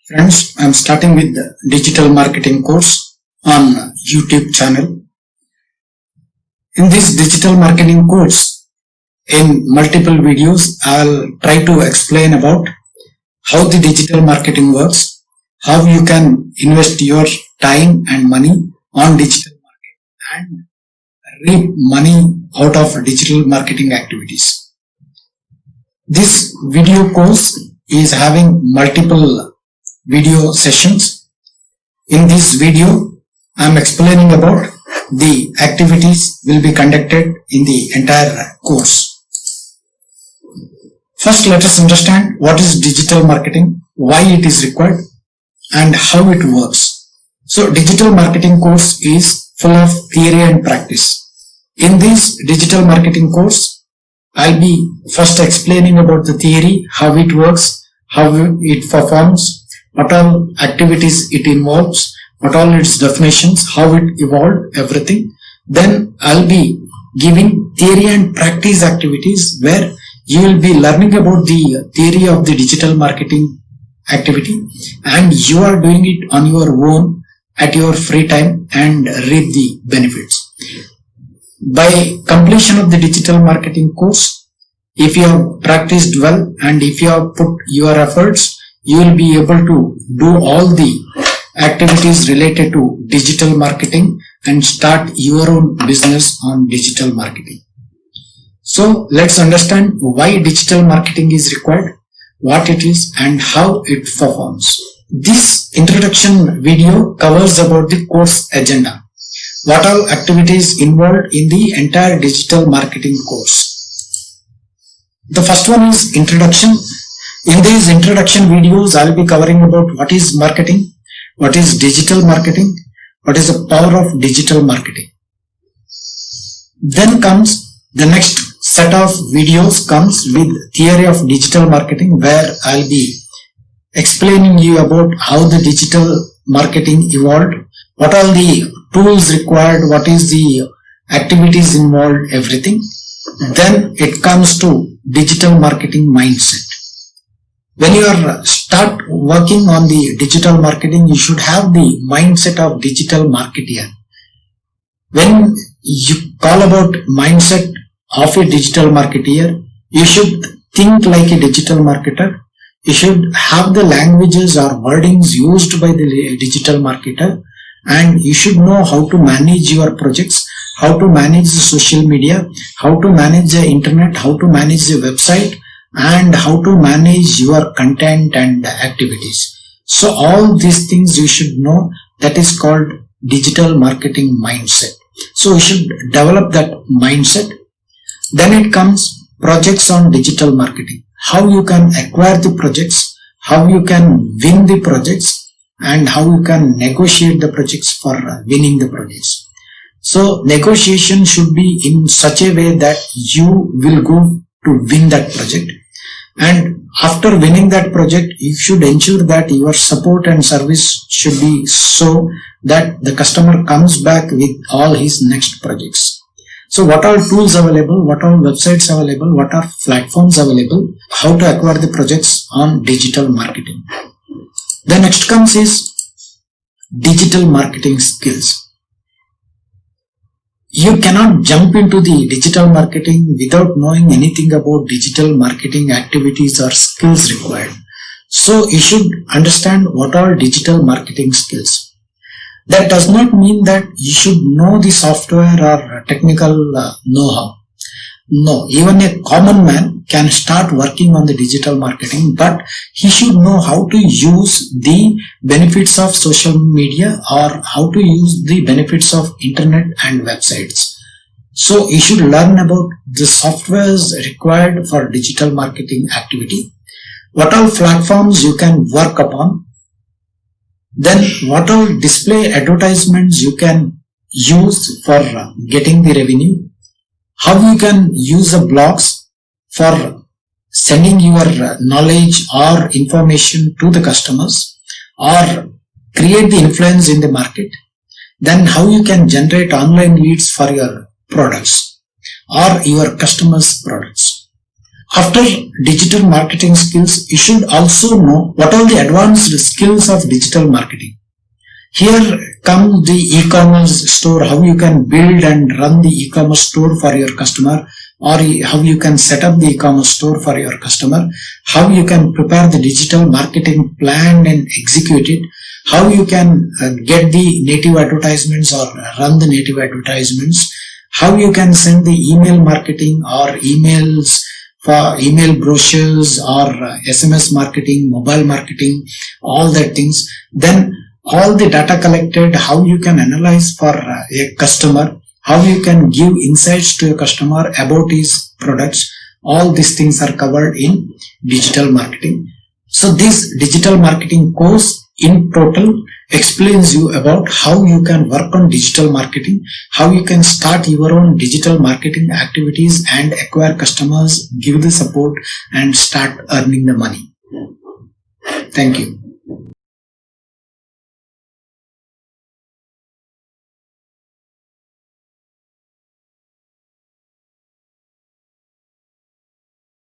Friends, I'm starting with the digital marketing course on YouTube channel. In this digital marketing course, in multiple videos, I'll try to explain about how the digital marketing works, how you can invest your time and money on digital marketing and reap money out of digital marketing activities. This video course is having multiple video sessions. In this video, I am explaining about the activities will be conducted in the entire course. First, let us understand what is digital marketing, why it is required, and how it works. So, digital marketing course is full of theory and practice. In this digital marketing course, I'll be first explaining about the theory, how it works, how it performs, what all activities it involves, what all its definitions, how it evolved, everything. Then I'll be giving theory and practice activities where you will be learning about the theory of the digital marketing activity and you are doing it on your own at your free time and reap the benefits. By completion of the digital marketing course, if you have practiced well and if you have put your efforts, you will be able to do all the activities related to digital marketing and start your own business on digital marketing. So let's understand why digital marketing is required, what it is and how it performs. This introduction video covers about the course agenda, what all activities involved in the entire digital marketing course. The first one is introduction. In these introduction videos, I'll be covering about what is marketing, what is digital marketing, what is the power of digital marketing. Then comes the next set of videos comes with theory of digital marketing where I'll be explaining you about how the digital marketing evolved, what are the tools required, what is the activities involved, everything. Then it comes to digital marketing mindset. When you are start working on the digital marketing, you should have the mindset of digital marketer. When you call about mindset of a digital marketer, you should think like a digital marketer. You should have the languages or wordings used by the digital marketer, and you should know how to manage your projects, how to manage the social media, how to manage the internet, how to manage the website, and how to manage your content and activities. So all these things you should know. That is called digital marketing mindset. So you should develop that mindset. Then it comes projects on digital marketing. How you can acquire the projects, how you can win the projects, and how you can negotiate the projects for winning the projects. So negotiation should be in such a way that you will go to win that project, and after winning that project you should ensure that your support and service should be so that the customer comes back with all his next projects. So what are tools available, what are websites available, what are platforms available, how to acquire the projects on digital marketing. The next comes is digital marketing skills. You cannot jump into the digital marketing without knowing anything about digital marketing activities or skills required. So you should understand what are digital marketing skills. That does not mean that you should know the software or technical know-how. No, even a common man can start working on the digital marketing, but he should know how to use the benefits of social media or how to use the benefits of internet and websites. So you should learn about the softwares required for digital marketing activity, what all platforms you can work upon, then what all display advertisements you can use for getting the revenue, how you can use the blogs for sending your knowledge or information to the customers or create the influence in the market, then how you can generate online leads for your products or your customers' products. After digital marketing skills, you should also know what are the advanced skills of digital marketing. Here come the e-commerce store, how you can build and run the e-commerce store for your customer, or how you can set up the e-commerce store for your customer, how you can prepare the digital marketing plan and execute it, how you can get the native advertisements or run the native advertisements, how you can send the email marketing or emails for email brochures or SMS marketing, mobile marketing, all that things. Then all the data collected, how you can analyze for a customer, how you can give insights to a customer about his products. All these things are covered in digital marketing. So this digital marketing course in total explains you about how you can work on digital marketing, how you can start your own digital marketing activities and acquire customers, give the support and start earning the money. Thank you.